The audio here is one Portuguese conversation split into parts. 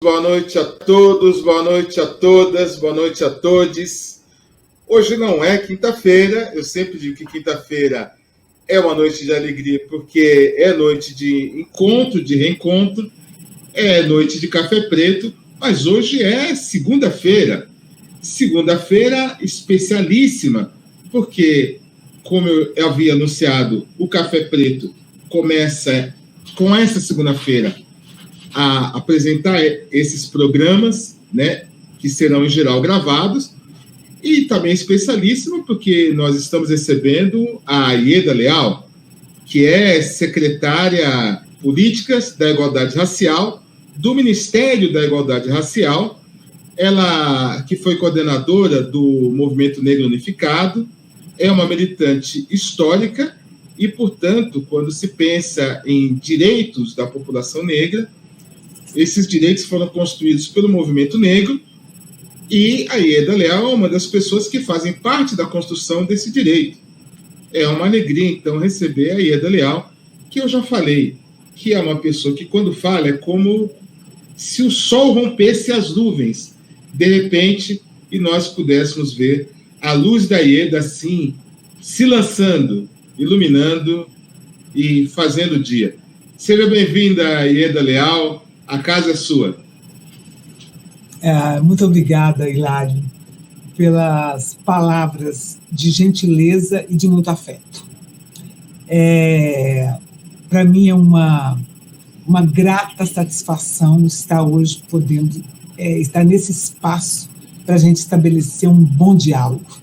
Boa noite a todos, boa noite a todas, boa noite a todos. Hoje não é quinta-feira, eu sempre digo que quinta-feira é uma noite de alegria, porque é noite de encontro, de reencontro, é noite de café preto, mas hoje é segunda-feira. Segunda-feira especialíssima, porque, como eu havia anunciado, o café preto começa com essa segunda-feira a apresentar esses programas, né, que serão em geral gravados, e também especialíssimo porque nós estamos recebendo a Ieda Leal, que é secretária Políticas da Igualdade Racial do Ministério da Igualdade Racial, ela que foi coordenadora do Movimento Negro Unificado, é uma militante histórica e, portanto, quando se pensa em direitos da população negra, esses direitos foram construídos pelo movimento negro e a Ieda Leal é uma das pessoas que fazem parte da construção desse direito. É uma alegria, então, receber a Ieda Leal, que eu já falei, que é uma pessoa que, quando fala, é como se o sol rompesse as nuvens, de repente, e nós pudéssemos ver a luz da Ieda, assim, se lançando, iluminando e fazendo o dia. Seja bem-vinda, Ieda Leal. A casa é sua. Muito obrigada, Hilário, pelas palavras de gentileza e de muito afeto. Para mim é uma grata satisfação estar hoje podendo estar nesse espaço para a gente estabelecer um bom diálogo,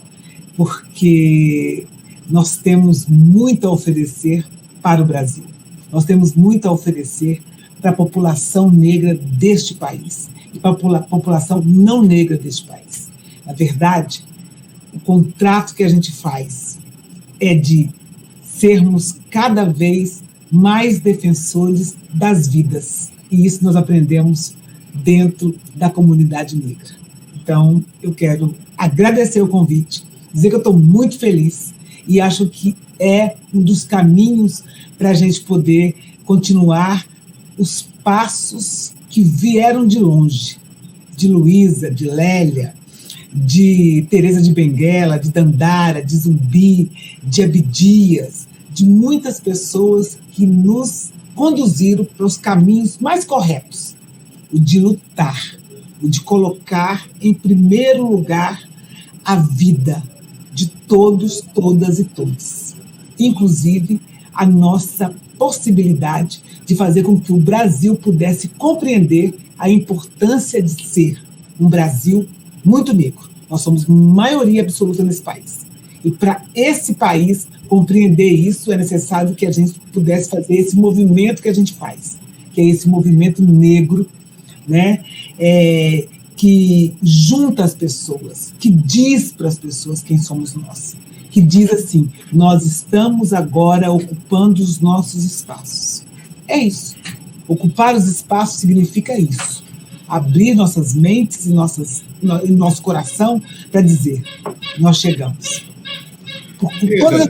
porque nós temos muito a oferecer para o Brasil. Nós temos muito a oferecer para a população negra deste país e para a população não negra deste país. Na verdade, o contrato que a gente faz é de sermos cada vez mais defensores das vidas, e isso nós aprendemos dentro da comunidade negra. Então, eu quero agradecer o convite, dizer que eu estou muito feliz e acho que é um dos caminhos para a gente poder continuar os passos que vieram de longe, de Luísa, de Lélia, de Teresa de Benguela, de Dandara, de Zumbi, de Abdias, de muitas pessoas que nos conduziram para os caminhos mais corretos, o de lutar, o de colocar em primeiro lugar a vida de todos, todas e todos, inclusive a nossa possibilidade de fazer com que o Brasil pudesse compreender a importância de ser um Brasil muito negro. Nós somos maioria absoluta nesse país. E para esse país compreender isso, é necessário que a gente pudesse fazer esse movimento que a gente faz, que é esse movimento negro, né? Que junta as pessoas, que diz para as pessoas quem somos nós, que diz assim: nós estamos agora ocupando os nossos espaços. É isso. Ocupar os espaços significa isso. Abrir nossas mentes e nosso coração para dizer: nós chegamos. Porque todas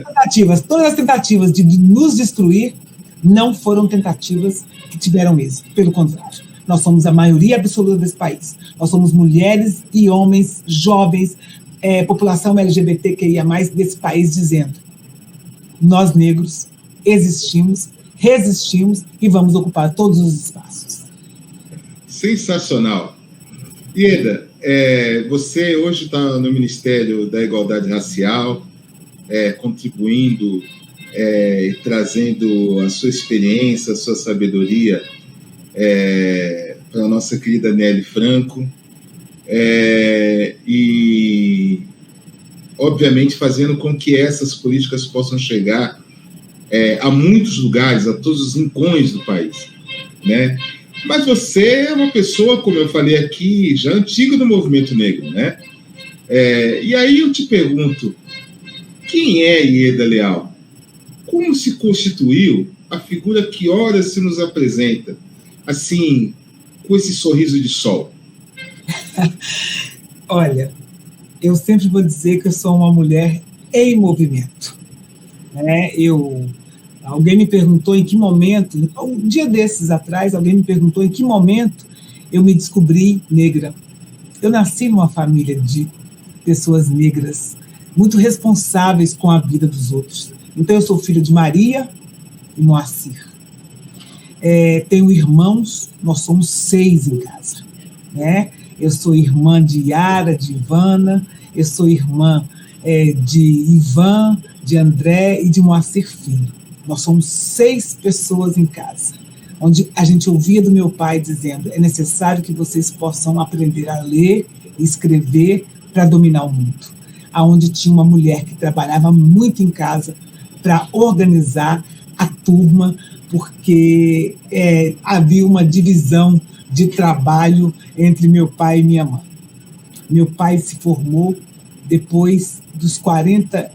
as tentativas de nos destruir não foram tentativas que tiveram êxito. Pelo contrário, nós somos a maioria absoluta desse país. Nós somos mulheres e homens, jovens, população LGBTQIA+, desse país, dizendo: nós negros existimos, resistimos e vamos ocupar todos os espaços. Sensacional. Ieda, você hoje está no Ministério da Igualdade Racial, contribuindo, trazendo a sua experiência, a sua sabedoria para a nossa querida Nelly Franco, e, obviamente, fazendo com que essas políticas possam chegar a muitos lugares, a todos os rincões do país, né? Mas você é uma pessoa, como eu falei aqui, já antiga do movimento negro, né? E aí eu te pergunto, quem é Ieda Leal? Como se constituiu a figura que ora se nos apresenta, assim, com esse sorriso de sol? Olha, eu sempre vou dizer que eu sou uma mulher em movimento, né? Alguém me perguntou em que momento, um dia desses atrás, alguém me perguntou em que momento eu me descobri negra. Eu nasci numa família de pessoas negras, muito responsáveis com a vida dos outros. Então, eu sou filha de Maria e Moacir. Tenho irmãos, nós somos 6 em casa, né? Eu sou irmã de Yara, de Ivana, eu sou irmã de Ivan, de André e de Moacir Filho. Nós somos 6 pessoas em casa, onde a gente ouvia do meu pai dizendo: é necessário que vocês possam aprender a ler e escrever para dominar o mundo. Aonde tinha uma mulher que trabalhava muito em casa para organizar a turma, porque havia uma divisão de trabalho entre meu pai e minha mãe. Meu pai se formou depois dos 40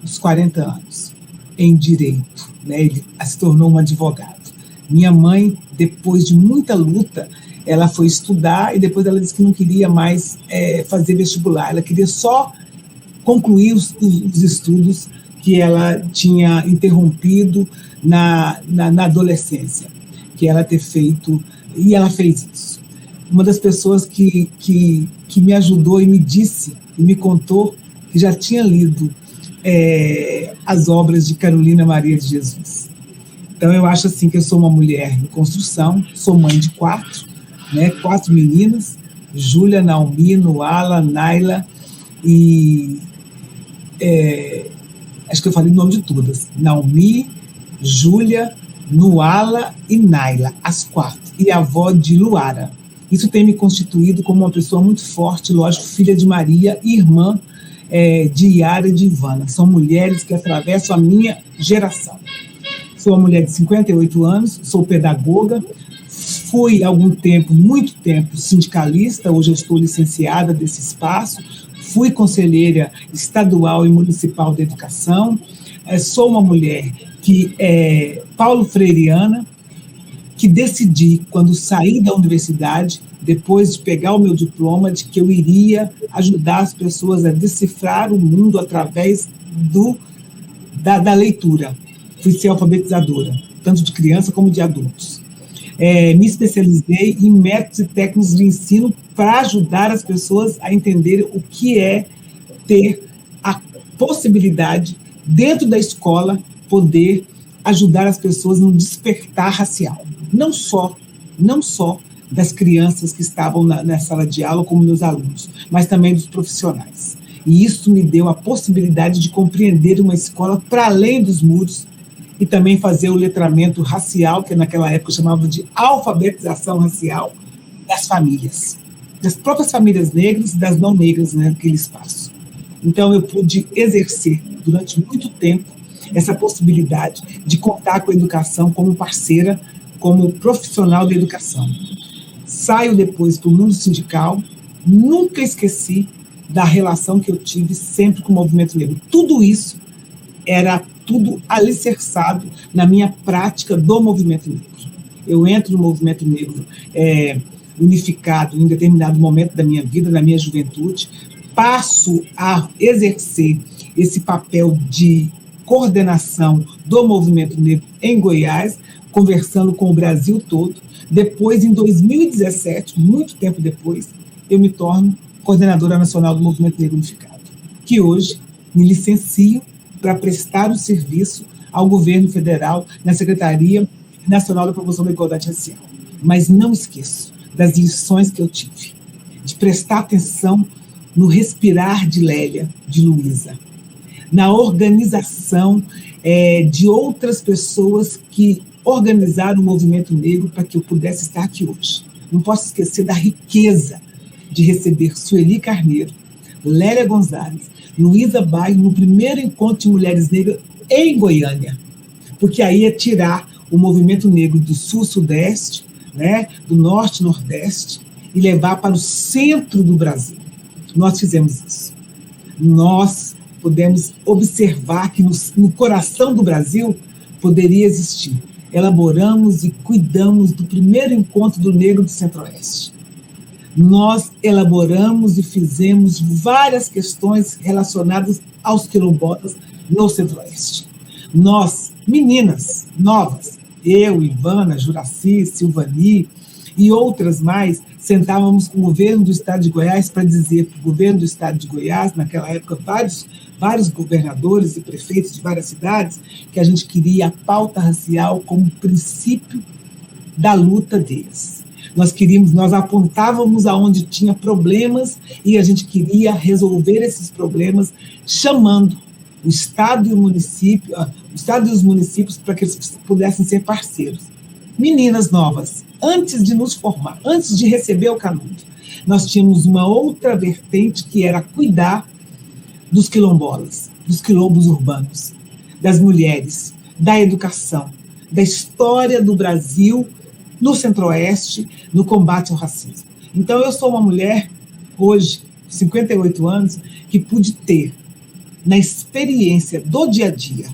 anos, em direito, né? Ele se tornou um advogado. Minha mãe, depois de muita luta, ela foi estudar e depois ela disse que não queria mais fazer vestibular, ela queria só concluir os estudos que ela tinha interrompido na adolescência, que ela ter feito, e ela fez isso. Uma das pessoas que me ajudou e me disse, e me contou, que já tinha lido as obras de Carolina Maria de Jesus. Então, eu acho assim que eu sou uma mulher em construção, sou mãe de 4, né, 4 meninas, Júlia, Naomi, Nuala, Naila e... acho que eu falei o nome de todas. Naomi, Júlia, Nuala e Naila, as 4. E a avó de Luara. Isso tem me constituído como uma pessoa muito forte, lógico, filha de Maria e irmã de Yara e de Ivana. São mulheres que atravessam a minha geração. Sou uma mulher de 58 anos, sou pedagoga, fui há algum tempo, muito tempo, sindicalista, hoje eu estou licenciada desse espaço, fui conselheira estadual e municipal de educação, sou uma mulher que é paulo freireana, que decidi, quando saí da universidade, depois de pegar o meu diploma, de que eu iria ajudar as pessoas a decifrar o mundo através da leitura. Fui ser alfabetizadora, tanto de criança como de adultos. Me especializei em métodos e técnicas de ensino para ajudar as pessoas a entenderem o que é ter a possibilidade, dentro da escola, poder ajudar as pessoas no despertar racial. Não só das crianças que estavam na sala de aula como meus alunos, mas também dos profissionais. E isso me deu a possibilidade de compreender uma escola para além dos muros e também fazer o letramento racial, que naquela época eu chamava de alfabetização racial, das famílias, das próprias famílias negras e das não negras naquele espaço. Então eu pude exercer durante muito tempo essa possibilidade de contar com a educação como parceira, como profissional da educação. Saio depois para o mundo sindical, nunca esqueci da relação que eu tive sempre com o movimento negro. Tudo isso era tudo alicerçado na minha prática do movimento negro. Eu entro no movimento negro unificado em determinado momento da minha vida, da minha juventude, passo a exercer esse papel de coordenação do movimento negro em Goiás, conversando com o Brasil todo. Depois, em 2017, muito tempo depois, eu me torno coordenadora nacional do Movimento Negro Unificado, que hoje me licencio para prestar um serviço ao governo federal na Secretaria Nacional da Promoção da Igualdade Racial. Mas não esqueço das lições que eu tive, de prestar atenção no respirar de Lélia, de Luísa, na organização de outras pessoas que organizaram o movimento negro para que eu pudesse estar aqui hoje. Não posso esquecer da riqueza de receber Sueli Carneiro, Lélia Gonzalez, Luísa Bairro, no primeiro encontro de mulheres negras em Goiânia, porque aí é tirar o movimento negro do sul-sudeste, né, do norte-nordeste, e levar para o centro do Brasil. Nós fizemos isso. Nós podemos observar que no coração do Brasil poderia existir. Elaboramos e cuidamos do primeiro encontro do negro do Centro-Oeste. Nós elaboramos e fizemos várias questões relacionadas aos quilombolas no Centro-Oeste. Nós, meninas novas, eu, Ivana, Juraci, Silvani e outras mais, sentávamos com o governo do estado de Goiás para dizer para o governo do estado de Goiás, naquela época, vários governadores e prefeitos de várias cidades, que a gente queria a pauta racial como princípio da luta deles. Nós apontávamos aonde tinha problemas e a gente queria resolver esses problemas chamando o Estado e os municípios para que eles pudessem ser parceiros. Meninas novas, antes de nos formar, antes de receber o canudo, nós tínhamos uma outra vertente que era cuidar dos quilombolas, dos quilombos urbanos, das mulheres, da educação, da história do Brasil no Centro-Oeste, no combate ao racismo. Então, eu sou uma mulher, hoje, 58 anos, que pude ter, na experiência do dia a dia,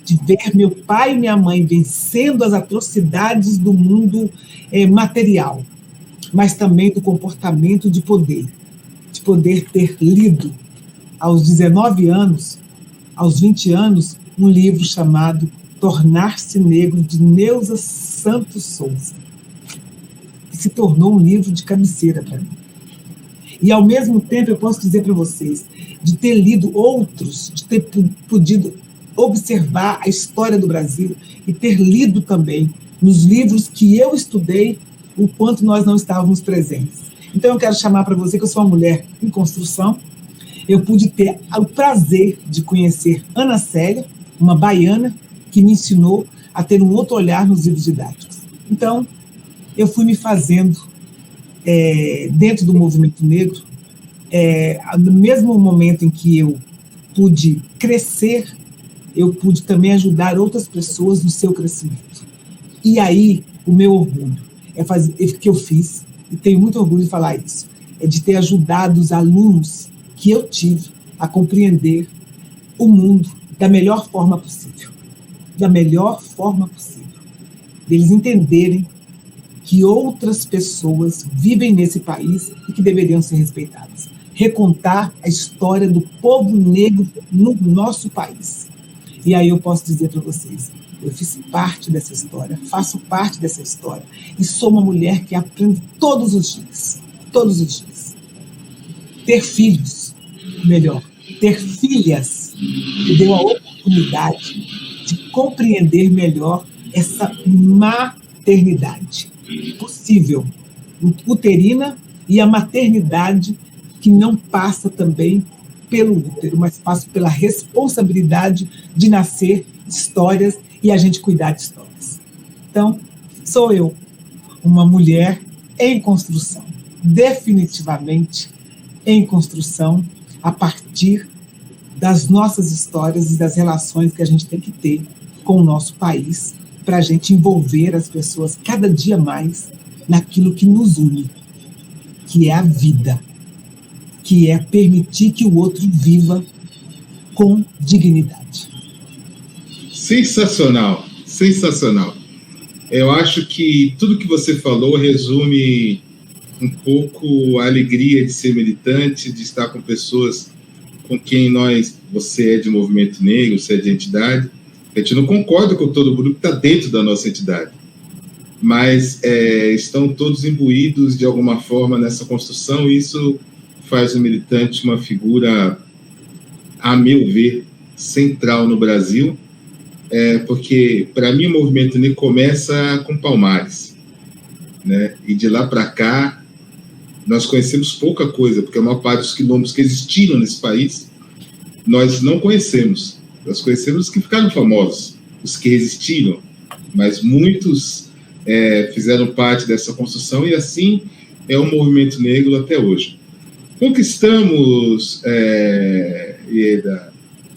de ver meu pai e minha mãe vencendo as atrocidades do mundo material, mas também do comportamento de poder ter lido, aos 19 anos, aos 20 anos, um livro chamado Tornar-se Negro, de Neuza Santos Souza, que se tornou um livro de cabeceira para mim. E, ao mesmo tempo, eu posso dizer para vocês, de ter lido outros, de ter podido observar a história do Brasil e ter lido também nos livros que eu estudei o quanto nós não estávamos presentes. Então, eu quero chamar para você que eu sou uma mulher em construção. Eu pude ter o prazer de conhecer Ana Célia, uma baiana, que me ensinou a ter um outro olhar nos livros didáticos. Então, eu fui me fazendo, dentro do movimento negro, no mesmo momento em que eu pude crescer, eu pude também ajudar outras pessoas no seu crescimento. E aí, o meu orgulho é fazer o que eu fiz, e tenho muito orgulho de falar isso, é de ter ajudado os alunos que eu tive a compreender o mundo da melhor forma possível. Da melhor forma possível. Deles entenderem que outras pessoas vivem nesse país e que deveriam ser respeitadas. Recontar a história do povo negro no nosso país. E aí eu posso dizer para vocês, eu fiz parte dessa história, faço parte dessa história, e sou uma mulher que aprende todos os dias. Todos os dias. Ter filhos, melhor, ter filhas, me deu a oportunidade de compreender melhor essa maternidade possível, uterina, e a maternidade que não passa também pelo útero, mas passa pela responsabilidade de nascer histórias e a gente cuidar de histórias. Então, sou eu, uma mulher em construção, definitivamente em construção, a partir das nossas histórias e das relações que a gente tem que ter com o nosso país, para a gente envolver as pessoas cada dia mais naquilo que nos une, que é a vida, que é permitir que o outro viva com dignidade. Sensacional, sensacional. Eu acho que tudo que você falou resume um pouco a alegria de ser militante, de estar com pessoas com quem você é de movimento negro, você é de entidade. A gente não concorda com todo mundo que está dentro da nossa entidade, mas estão todos imbuídos de alguma forma nessa construção, e isso faz o militante uma figura, a meu ver, central no Brasil, porque, para mim, o movimento negro começa com Palmares, né? E de lá para cá, nós conhecemos pouca coisa, porque a maior parte dos quilombos que existiram nesse país, nós não conhecemos. Nós conhecemos os que ficaram famosos, os que resistiram, mas muitos fizeram parte dessa construção, e assim é o movimento negro até hoje. Conquistamos, Ieda,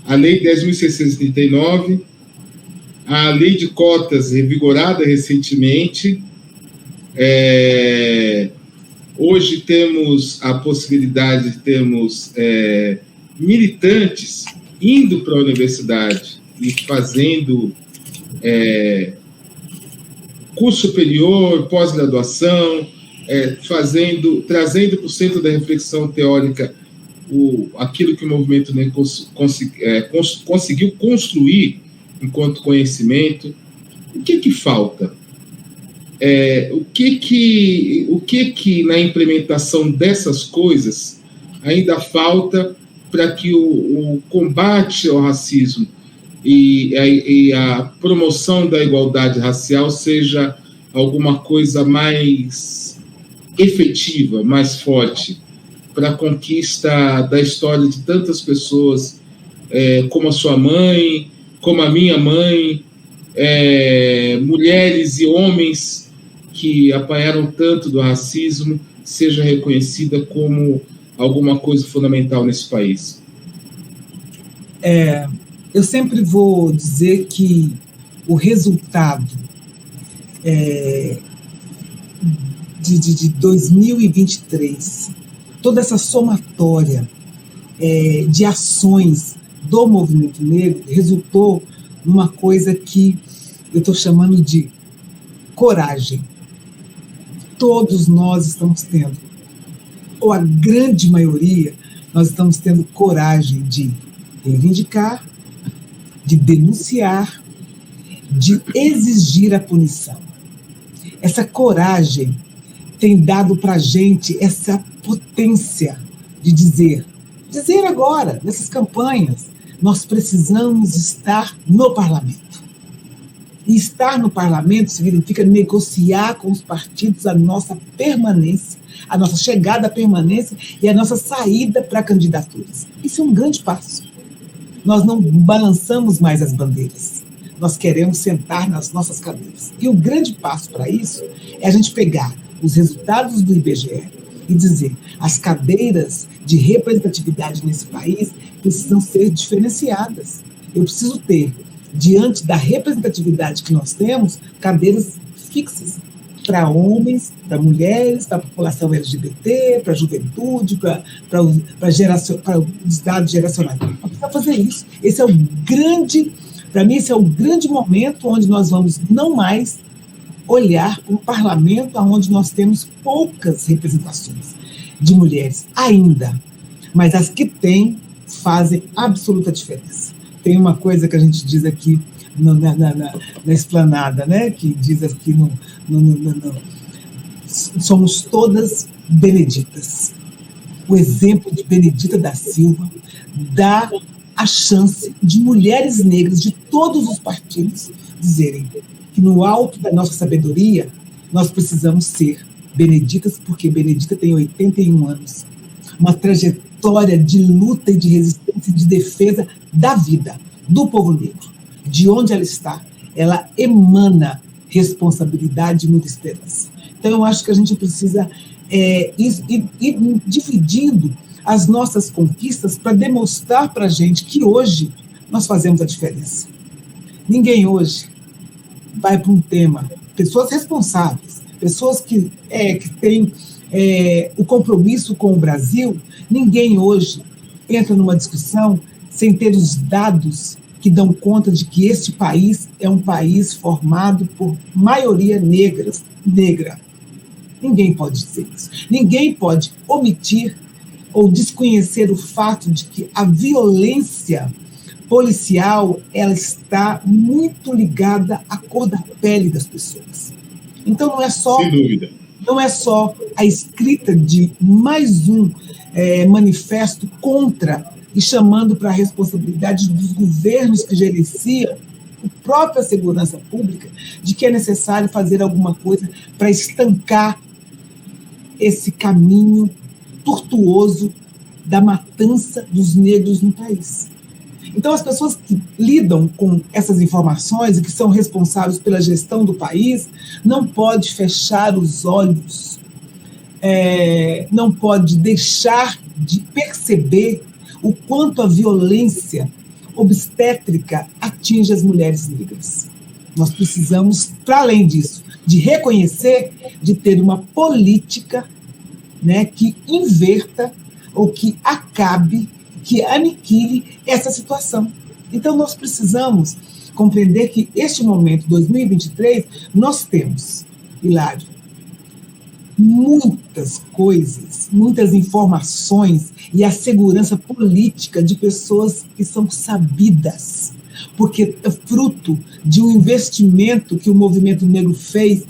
a Lei 10.639, a Lei de Cotas revigorada recentemente. Hoje temos a possibilidade de termos militantes indo para a universidade e fazendo curso superior, pós-graduação, trazendo para o centro da reflexão teórica aquilo que o movimento negro conseguiu construir enquanto conhecimento. O que falta? O que na implementação dessas coisas ainda falta para que o combate ao racismo e a promoção da igualdade racial seja alguma coisa mais efetiva, mais forte, para a conquista da história de tantas pessoas, como a sua mãe, como a minha mãe, mulheres e homens que apanharam tanto do racismo, seja reconhecida como alguma coisa fundamental nesse país? Eu sempre vou dizer que o resultado de 2023, toda essa somatória de ações do movimento negro resultou numa coisa que eu estou chamando de coragem. Todos nós estamos tendo, ou a grande maioria, nós estamos tendo coragem de reivindicar, de denunciar, de exigir a punição. Essa coragem tem dado para a gente essa potência de dizer agora, nessas campanhas, nós precisamos estar no parlamento. E estar no parlamento significa negociar com os partidos a nossa permanência, a nossa chegada à permanência e a nossa saída para candidaturas. Isso é um grande passo. Nós não balançamos mais as bandeiras. Nós queremos sentar nas nossas cadeiras. E o grande passo para isso é a gente pegar os resultados do IBGE e dizer as cadeiras de representatividade nesse país precisam ser diferenciadas. Eu preciso ter, diante da representatividade que nós temos, cadeiras fixas para homens, para mulheres, para a população LGBT, para a juventude, para os dados geracionais. Nós precisamos fazer isso. Esse é o grande, para mim, esse é o grande momento onde nós vamos não mais olhar para um parlamento onde nós temos poucas representações de mulheres ainda, mas as que têm fazem absoluta diferença. Tem uma coisa que a gente diz aqui na esplanada, né? Que diz aqui somos todas beneditas. O exemplo de Benedita da Silva dá a chance de mulheres negras de todos os partidos dizerem que no alto da nossa sabedoria nós precisamos ser beneditas, porque Benedita tem 81 anos, uma trajetória de luta e de resistência e de defesa da vida, do povo negro. De onde ela está, ela emana responsabilidade e muita esperança. Então, eu acho que a gente precisa ir dividindo as nossas conquistas para demonstrar para a gente que hoje nós fazemos a diferença. Ninguém hoje vai para um tema, pessoas responsáveis, pessoas que têm o compromisso com o Brasil, ninguém hoje entra numa discussão sem ter os dados que dão conta de que este país é um país formado por maioria negra. Ninguém pode dizer isso. Ninguém pode omitir ou desconhecer o fato de que a violência policial ela está muito ligada à cor da pele das pessoas. Então não é só, sem dúvida, não é só a escrita de mais um manifesto contra e chamando para a responsabilidade dos governos que gerenciam a própria segurança pública, de que é necessário fazer alguma coisa para estancar esse caminho tortuoso da matança dos negros no país. Então, as pessoas que lidam com essas informações e que são responsáveis pela gestão do país não pode fechar os olhos, não pode deixar de perceber o quanto a violência obstétrica atinge as mulheres negras. Nós precisamos, para além disso, de reconhecer, de ter uma política, né, que inverta ou que acabe, que aniquile essa situação. Então, nós precisamos compreender que este momento, 2023, nós temos, Hilário, muitas coisas, muitas informações e a segurança política de pessoas que são sabidas, porque é fruto de um investimento que o movimento negro fez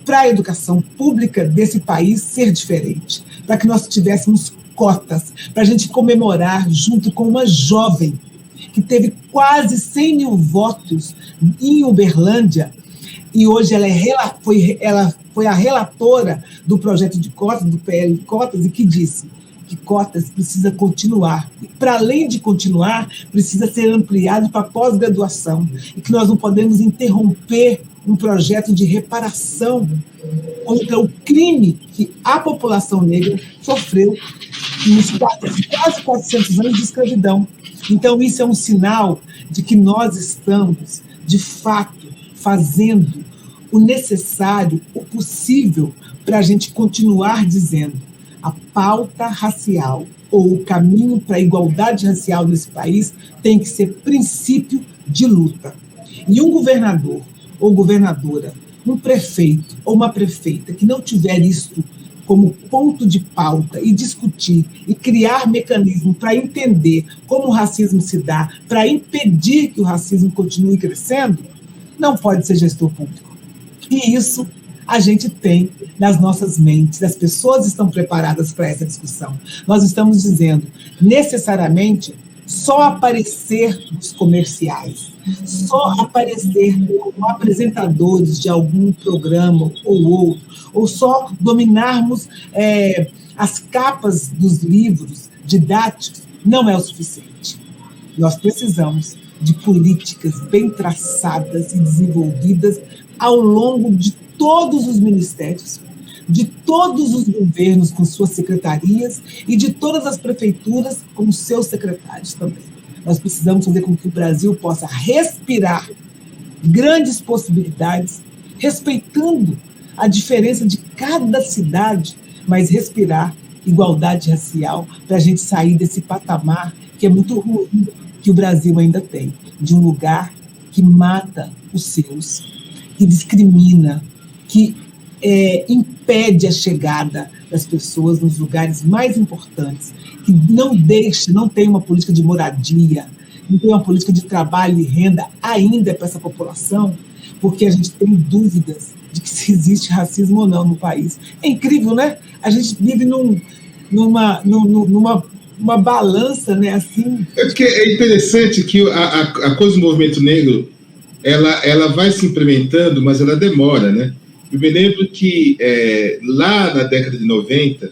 para a educação pública desse país ser diferente, para que nós tivéssemos cotas, para a gente comemorar junto com uma jovem que teve quase 100 mil votos em Uberlândia, e hoje ela foi a relatora do projeto de cotas, do PL de cotas, e que disse que cotas precisa continuar. E, para além de continuar, precisa ser ampliado para pós-graduação, e que nós não podemos interromper um projeto de reparação contra o crime que a população negra sofreu nos quase 400 anos de escravidão. Então, isso é um sinal de que nós estamos, de fato, fazendo o necessário, o possível, para a gente continuar dizendo a pauta racial ou o caminho para a igualdade racial nesse país tem que ser princípio de luta. E um governador ou governadora, um prefeito ou uma prefeita que não tiver isto como ponto de pauta e discutir e criar mecanismo para entender como o racismo se dá, para impedir que o racismo continue crescendo, não pode ser gestor público. E isso a gente tem nas nossas mentes, as pessoas estão preparadas para essa discussão. Nós estamos dizendo, necessariamente, só aparecer nos comerciais, só aparecer como apresentadores de algum programa ou outro, ou só dominarmos as capas dos livros didáticos, não é o suficiente. Nós precisamos de políticas bem traçadas e desenvolvidas ao longo de todos os ministérios, de todos os governos com suas secretarias e de todas as prefeituras com seus secretários também. Nós precisamos fazer com que o Brasil possa respirar grandes possibilidades, respeitando a diferença de cada cidade, mas respirar igualdade racial para a gente sair desse patamar que é muito ruim, que o Brasil ainda tem, de um lugar que mata os seus, que discrimina, que impede a chegada das pessoas nos lugares mais importantes, que não tem uma política de moradia, não tem uma política de trabalho e renda ainda para essa população, porque a gente tem dúvidas de que se existe racismo ou não no país. É incrível, né? A gente vive numa balança, né? Assim. É porque é interessante que a coisa do movimento negro ela vai se implementando, mas ela demora, né? Eu me lembro que lá na década de 90,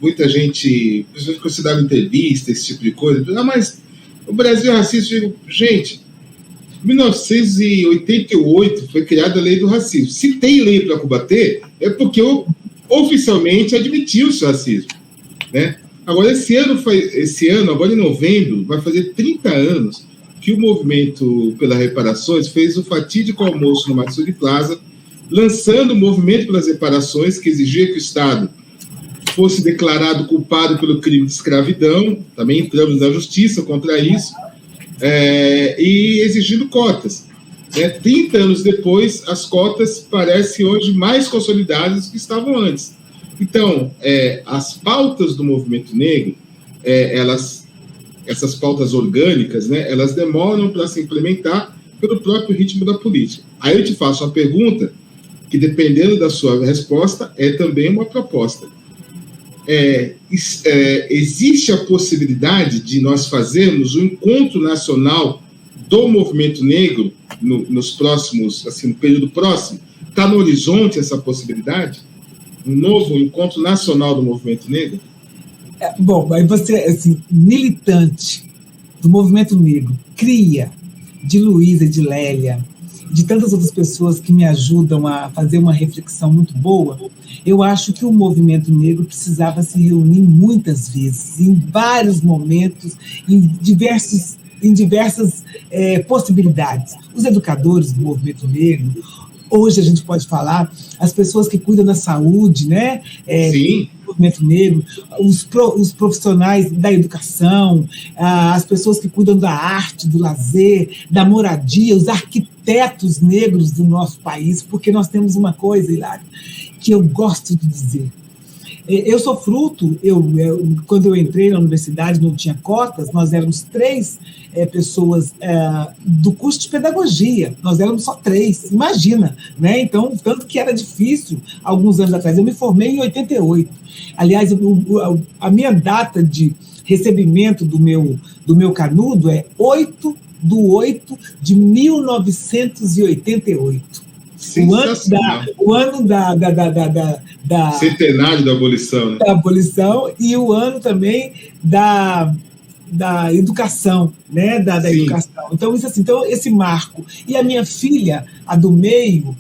muita gente, principalmente quando se dava entrevista, esse tipo de coisa, mas o Brasil é racista. Eu digo, gente, em 1988 foi criada a lei do racismo. Se tem lei para combater, é porque oficialmente admitiu o seu racismo, né? Agora, esse ano, agora em novembro, vai fazer 30 anos que o movimento pelas reparações fez o fatídico almoço no Matsuri Plaza, lançando o movimento pelas reparações, que exigia que o Estado fosse declarado culpado pelo crime de escravidão, também entramos na justiça contra isso, e exigindo cotas. 30 anos depois, as cotas parecem hoje mais consolidadas do que estavam antes. Então, as pautas do movimento negro, essas pautas orgânicas, né, elas demoram para se implementar pelo próprio ritmo da política. Aí eu te faço uma pergunta que, dependendo da sua resposta, é também uma proposta. Existe a possibilidade de nós fazermos um encontro nacional do movimento negro nos próximos, assim, no período próximo? Está no horizonte essa possibilidade? Um novo encontro nacional do movimento negro? Bom, aí você, assim, militante do movimento negro, cria de Luísa e de Lélia, de tantas outras pessoas que me ajudam a fazer uma reflexão muito boa, eu acho que o movimento negro precisava se reunir muitas vezes, em vários momentos, em diversas possibilidades. Os educadores do movimento negro, hoje a gente pode falar, as pessoas que cuidam da saúde, né? Sim. Do movimento negro, os profissionais da educação, as pessoas que cuidam da arte, do lazer, da moradia, os arquitetos negros do nosso país, porque nós temos uma coisa, Hilário, que eu gosto de dizer. Eu sou fruto, quando eu entrei na universidade não tinha cotas, nós éramos 3 pessoas do curso de pedagogia, nós éramos só 3, imagina, né? Então, tanto que era difícil alguns anos atrás. Eu me formei em 88. Aliás, a minha data de recebimento do meu canudo é 8/8/1988. O ano da centenário da abolição, né? Da abolição, e o ano também da educação, né? Da educação. Então, então, esse marco. E a minha filha, a do meio,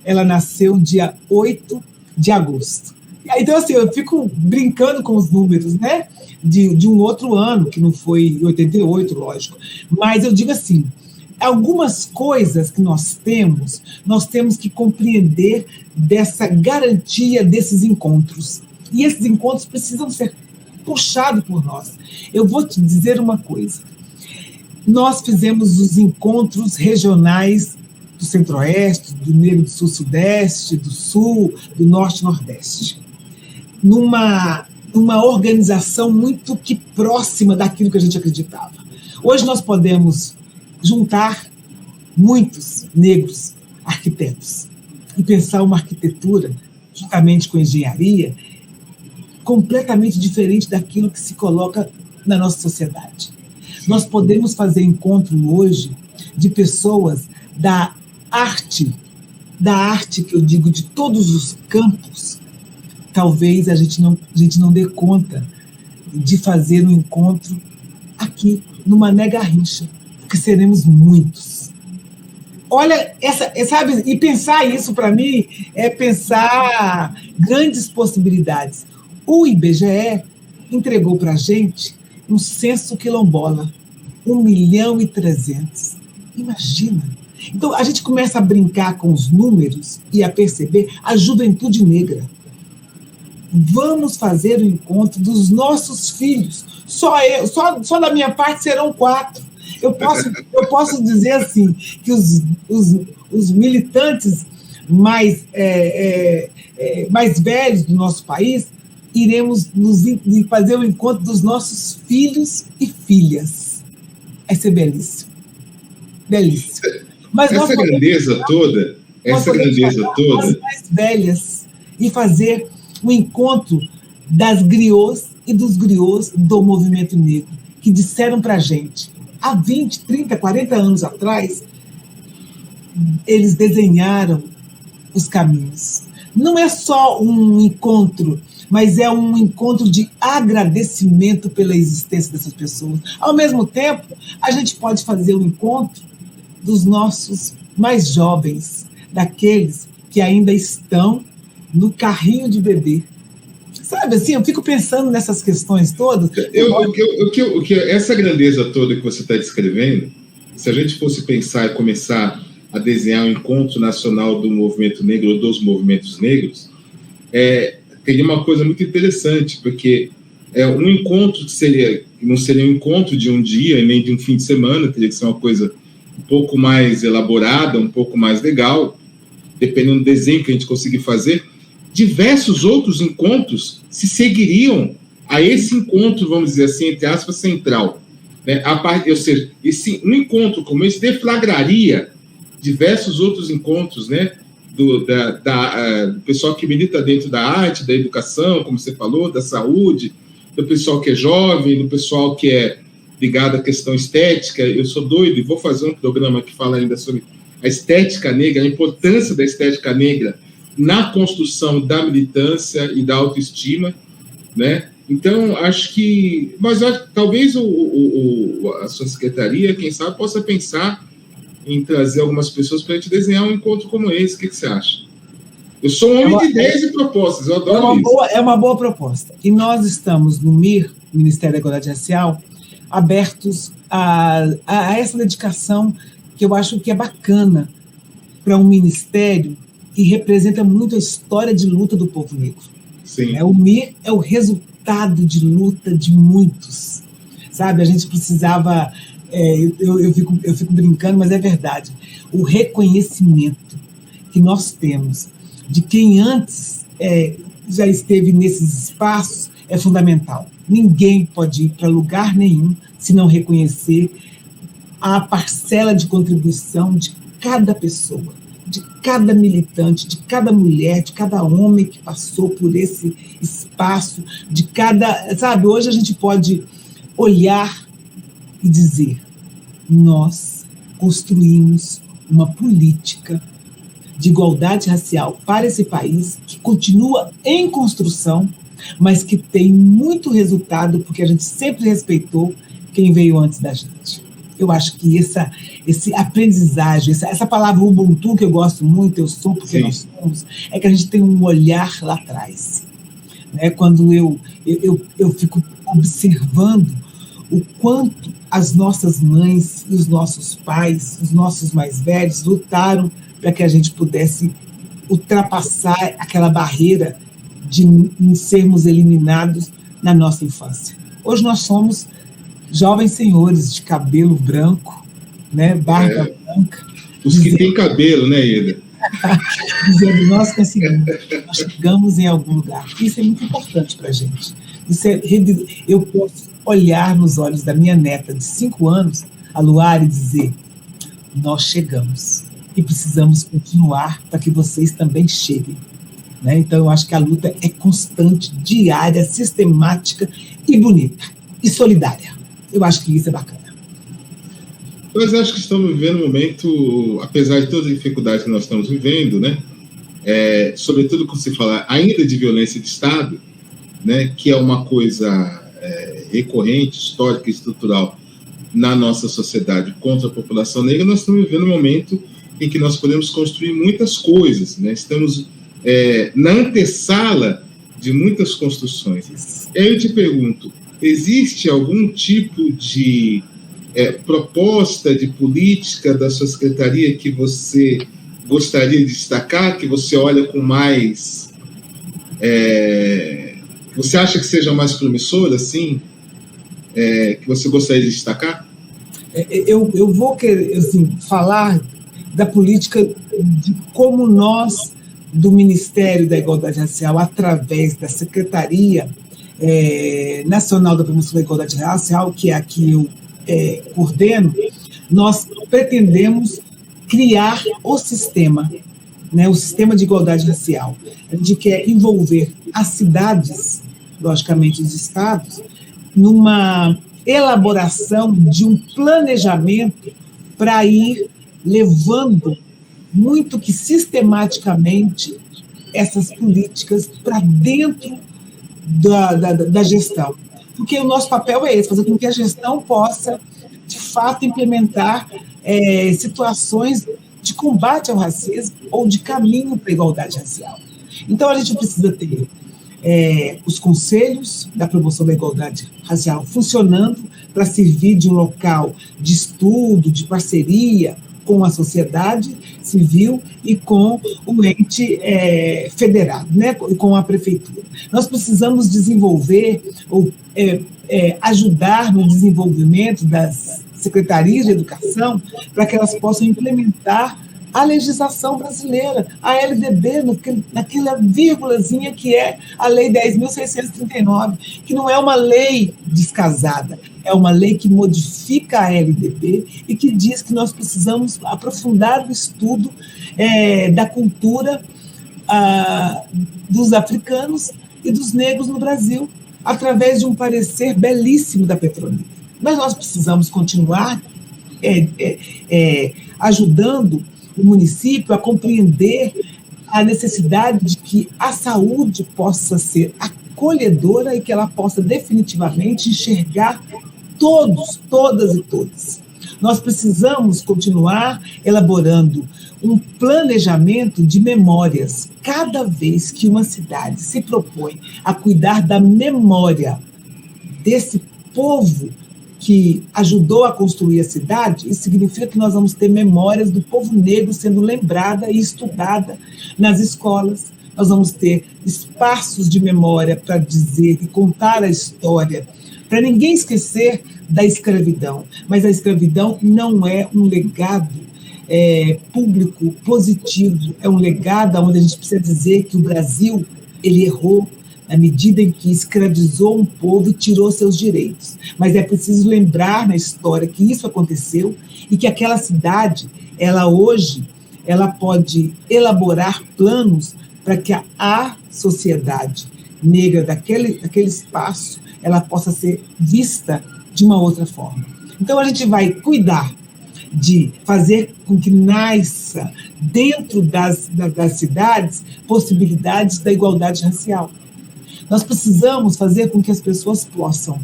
ela nasceu dia 8 de agosto. Então, assim, eu fico brincando com os números, né? De um outro ano, que não foi 88, lógico. Mas eu digo assim, algumas coisas que nós temos que compreender dessa garantia desses encontros. E esses encontros precisam ser puxados por nós. Eu vou te dizer uma coisa. Nós fizemos os encontros regionais do Centro-Oeste, do Negro do Sul-Sudeste, do Sul, do Norte-Nordeste. Numa organização muito que próxima daquilo que a gente acreditava. Hoje nós podemos juntar muitos negros arquitetos e pensar uma arquitetura, juntamente com engenharia, completamente diferente daquilo que se coloca na nossa sociedade. Nós podemos fazer encontro hoje de pessoas da arte que eu digo de todos os campos. Talvez a gente não dê conta de fazer um encontro aqui, no Mané Garrincha, porque seremos muitos. Olha, sabe, e pensar isso, para mim, é pensar grandes possibilidades. O IBGE entregou para a gente um censo quilombola, 1.300.000. Imagina. Então, a gente começa a brincar com os números e a perceber a juventude negra. Vamos fazer o encontro dos nossos filhos. Só da minha parte serão 4. Eu posso dizer assim, que os militantes mais velhos do nosso país iremos fazer o encontro dos nossos filhos e filhas. Vai ser belíssimo. Belíssimo. Mas essa grandeza toda, as mais velhas, e fazer o encontro das griots e dos griots do movimento negro, que disseram para a gente, há 20, 30, 40 anos atrás, eles desenharam os caminhos. Não é só um encontro, mas é um encontro de agradecimento pela existência dessas pessoas. Ao mesmo tempo, a gente pode fazer um encontro dos nossos mais jovens, daqueles que ainda estão no carrinho de bebê. Sabe, assim, eu fico pensando nessas questões todas. Essa grandeza toda que você está descrevendo, se a gente fosse pensar e começar a desenhar um encontro nacional do movimento negro ou dos movimentos negros, teria uma coisa muito interessante, porque um encontro que não seria um encontro de um dia e nem de um fim de semana, teria que ser uma coisa um pouco mais elaborada, um pouco mais legal, dependendo do desenho que a gente conseguir fazer. Diversos outros encontros se seguiriam a esse encontro, vamos dizer assim, entre aspas, central. Né? Ou seja, um encontro como esse deflagraria diversos outros encontros, né? do pessoal que milita dentro da arte, da educação, como você falou, da saúde, do pessoal que é jovem, do pessoal que é ligado à questão estética. Eu sou doido e vou fazer um programa que fala ainda sobre a estética negra, a importância da estética negra na construção da militância e da autoestima, né? Então, acho que... Mas talvez a sua secretaria, quem sabe, possa pensar em trazer algumas pessoas para a gente desenhar um encontro como esse. O que você acha? Eu sou um homem de ideias e propostas, eu adoro isso. É uma boa proposta. E nós estamos no MIR, Ministério da Igualdade Racial, abertos a essa dedicação que eu acho que é bacana para um ministério que representa muito a história de luta do povo negro. Sim. O MIR é o resultado de luta de muitos. Sabe, a gente precisava... eu fico brincando, mas é verdade. O reconhecimento que nós temos de quem antes já esteve nesses espaços, é fundamental. Ninguém pode ir para lugar nenhum se não reconhecer a parcela de contribuição de cada pessoa, de cada militante, de cada mulher, de cada homem que passou por esse espaço, de cada... Sabe, hoje a gente pode olhar e dizer: nós construímos uma política de igualdade racial para esse país que continua em construção, mas que tem muito resultado, porque a gente sempre respeitou quem veio antes da gente. Eu acho que esse aprendizagem, essa palavra Ubuntu, que eu gosto muito, eu sou porque nós somos, é que a gente tem um olhar lá atrás. Né? Quando eu fico observando o quanto as nossas mães e os nossos pais, os nossos mais velhos, lutaram para que a gente pudesse ultrapassar aquela barreira de sermos eliminados na nossa infância. Hoje nós somos jovens senhores de cabelo branco, né, barba branca. Os que têm cabelo, né, Ieda? Dizendo: nós conseguimos, nós chegamos em algum lugar. Isso é muito importante para a gente. Eu posso olhar nos olhos da minha neta de 5 anos, a Luara, e dizer: nós chegamos e precisamos continuar para que vocês também cheguem. Né? Então, eu acho que a luta é constante, diária, sistemática e bonita, e solidária. Eu acho que isso é bacana. Mas acho que estamos vivendo um momento, apesar de todas as dificuldades que nós estamos vivendo, né? Sobretudo quando se fala ainda de violência de Estado, né? Que é uma coisa recorrente, histórica e estrutural na nossa sociedade contra a população negra, nós estamos vivendo um momento em que nós podemos construir muitas coisas, né? Estamos na antessala de muitas construções. Eu te pergunto, existe algum tipo de proposta de política da sua secretaria que você gostaria de destacar, que você olha com mais... você acha que seja mais promissora, assim, que você gostaria de destacar? Eu vou querer, assim, falar da política de como nós, do Ministério da Igualdade Racial, através da Secretaria Nacional da Promoção da Igualdade Racial, que é a que eu coordeno, nós pretendemos criar o sistema, né, o sistema de igualdade racial. A gente quer envolver as cidades, logicamente os estados, numa elaboração de um planejamento para ir levando muito que sistematicamente essas políticas para dentro da gestão. Porque o nosso papel é esse, fazer com que a gestão possa, de fato, implementar situações de combate ao racismo ou de caminho para a igualdade racial. Então, a gente precisa ter os conselhos da promoção da igualdade racial funcionando para servir de um local de estudo, de parceria com a sociedade civil e com o ente federado, né, com a prefeitura. Nós precisamos desenvolver ou ajudar no desenvolvimento das secretarias de educação para que elas possam implementar a legislação brasileira, a LDB, naquela vírgulazinha que é a Lei 10.639, que não é uma lei descasada, é uma lei que modifica a LDB e que diz que nós precisamos aprofundar o estudo da cultura dos africanos e dos negros no Brasil, através de um parecer belíssimo da Petrolina. Mas nós precisamos continuar ajudando o município a compreender a necessidade de que a saúde possa ser acolhedora e que ela possa definitivamente enxergar todos, todas e todas. Nós precisamos continuar elaborando um planejamento de memórias. Cada vez que uma cidade se propõe a cuidar da memória desse povo que ajudou a construir a cidade, isso significa que nós vamos ter memórias do povo negro sendo lembrada e estudada nas escolas. Nós vamos ter espaços de memória para dizer e contar a história, para ninguém esquecer da escravidão. Mas a escravidão não é um legado público positivo, é um legado onde a gente precisa dizer que o Brasil ele errou na medida em que escravizou um povo e tirou seus direitos. Mas é preciso lembrar na história que isso aconteceu e que aquela cidade, ela hoje, ela pode elaborar planos para que a sociedade negra daquele espaço, ela possa ser vista de uma outra forma. Então a gente vai cuidar de fazer com que nasça dentro das cidades possibilidades da igualdade racial. Nós precisamos fazer com que as pessoas possam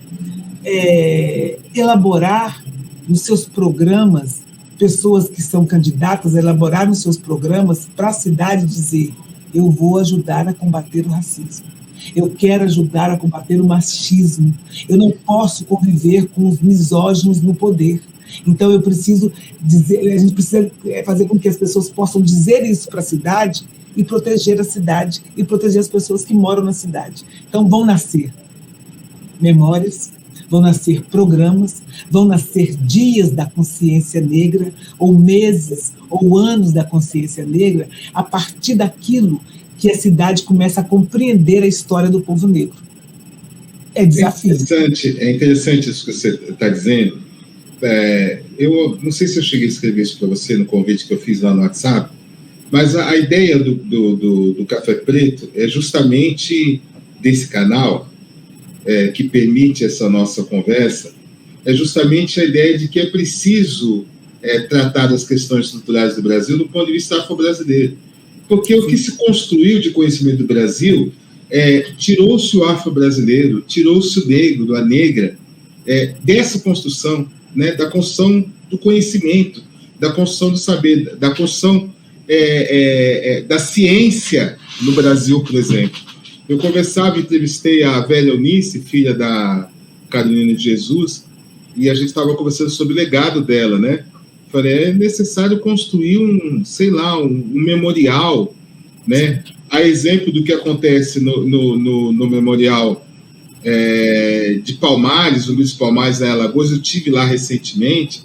elaborar nos seus programas, pessoas que são candidatas a elaborar nos seus programas para a cidade dizer: eu vou ajudar a combater o racismo, eu quero ajudar a combater o machismo, eu não posso conviver com os misóginos no poder. Então eu preciso dizer, a gente precisa fazer com que as pessoas possam dizer isso para a cidade e proteger a cidade e proteger as pessoas que moram na cidade. Então vão nascer memórias, vão nascer programas, vão nascer dias da consciência negra, ou meses, ou anos da consciência negra, a partir daquilo que a cidade começa a compreender a história do povo negro. É desafio. É interessante isso que você está dizendo. Eu não sei se eu cheguei a escrever isso para você no convite que eu fiz lá no WhatsApp, mas a ideia do Café Preto é justamente desse canal, que permite essa nossa conversa, é justamente a ideia de que é preciso tratar das questões estruturais do Brasil do ponto de vista afro-brasileiro. Porque o que se construiu de conhecimento do Brasil, tirou-se o afro-brasileiro, tirou-se o negro, a negra, dessa construção, né, da construção do conhecimento, da construção do saber, da construção da ciência no Brasil, por exemplo. Eu entrevistei a velha Eunice, filha da Carolina de Jesus, e a gente estava conversando sobre o legado dela, né? Falei, é necessário construir um memorial, né? A exemplo do que acontece no memorial de Palmares, no Luiz Palmares, em Alagoas. Eu estive lá recentemente,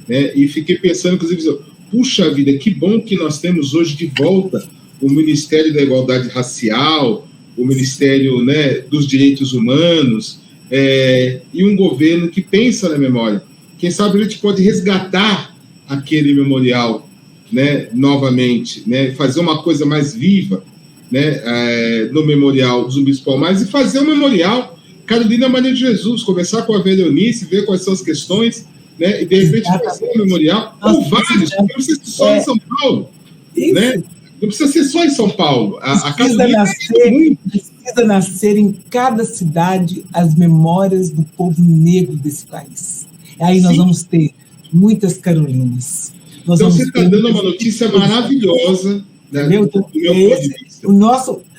né? E fiquei pensando, inclusive, puxa vida, que bom que nós temos hoje de volta o Ministério da Igualdade Racial, o Ministério, né, dos Direitos Humanos, e um governo que pensa na memória. Quem sabe a gente pode resgatar aquele memorial, né, novamente, né, fazer uma coisa mais viva, né, no memorial Zumbi dos Palmares, e fazer um memorial Carolina Maria de Jesus, conversar com a velha Eunice, ver quais são as questões, né, e de repente fazer um memorial, ou vários, não precisa ser só em São Paulo, né? Não precisa ser só em São Paulo. Precisa nascer em cada cidade as memórias do povo negro desse país. Aí nós vamos ter muitas Carolinas. Então você está dando uma notícia maravilhosa, né, do meu ponto de vista.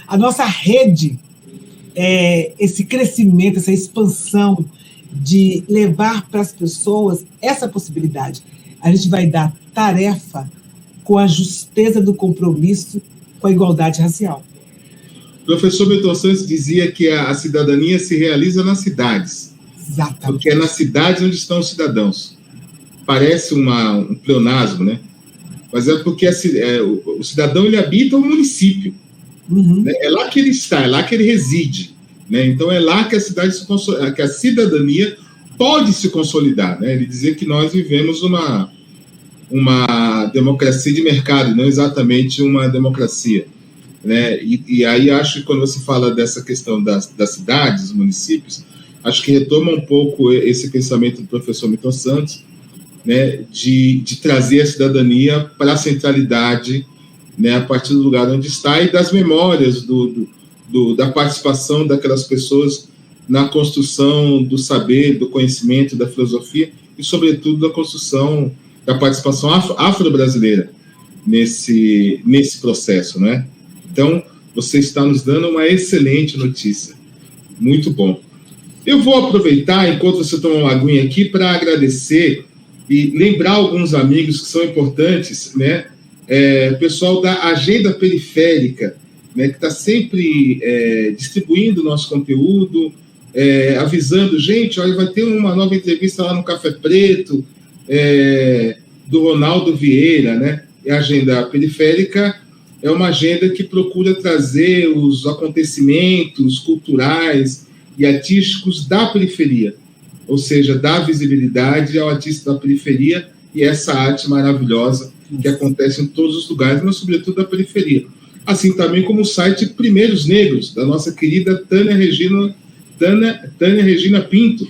A nossa rede, esse crescimento, essa expansão de levar para as pessoas essa possibilidade. A gente vai dar tarefa com a justeza do compromisso com a igualdade racial. O professor Milton Santos dizia que a cidadania se realiza nas cidades. Exatamente. Porque é nas cidades onde estão os cidadãos. Parece um pleonasmo, né? Mas é porque o cidadão, ele habita o município. Uhum. Né? É lá que ele está, é lá que ele reside. Né? Então é lá que que a cidadania pode se consolidar. Né? Ele dizia que nós vivemos uma democracia de mercado, não exatamente uma democracia. Né? E aí acho que quando você fala dessa questão das cidades, dos municípios, acho que retoma um pouco esse pensamento do professor Milton Santos, né, de trazer a cidadania para a centralidade, né, a partir do lugar onde está, e das memórias da participação daquelas pessoas na construção do saber, do conhecimento, da filosofia e, sobretudo, da construção da participação afro-brasileira nesse processo, né? Então, você está nos dando uma excelente notícia. Muito bom. Eu vou aproveitar, enquanto você toma uma aguinha aqui, para agradecer e lembrar alguns amigos que são importantes, né? Pessoal da Agenda Periférica, né, que está sempre distribuindo o nosso conteúdo, avisando, gente, olha, vai ter uma nova entrevista lá no Café Preto, do Ronaldo Vieira, né? A Agenda Periférica é uma agenda que procura trazer os acontecimentos culturais e artísticos da periferia, ou seja, dar visibilidade ao artista da periferia e essa arte maravilhosa que acontece em todos os lugares, mas sobretudo da periferia. Assim também como o site Primeiros Negros, da nossa querida Tânia Regina Pinto,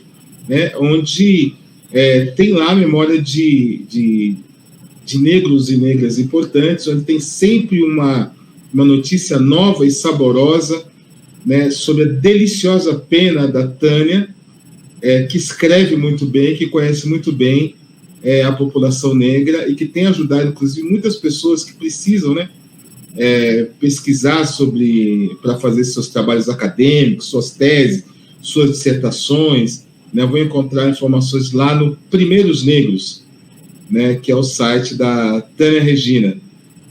né, onde tem lá a memória de negros e negras importantes, onde tem sempre uma notícia nova e saborosa, né, sobre a deliciosa pena da Tânia, que escreve muito bem, que conhece muito bem a população negra e que tem ajudado, inclusive, muitas pessoas que precisam, né, pesquisar para fazer seus trabalhos acadêmicos, suas teses, suas dissertações, né, vão encontrar informações lá no Primeiros Negros, né, que é o site da Tânia Regina,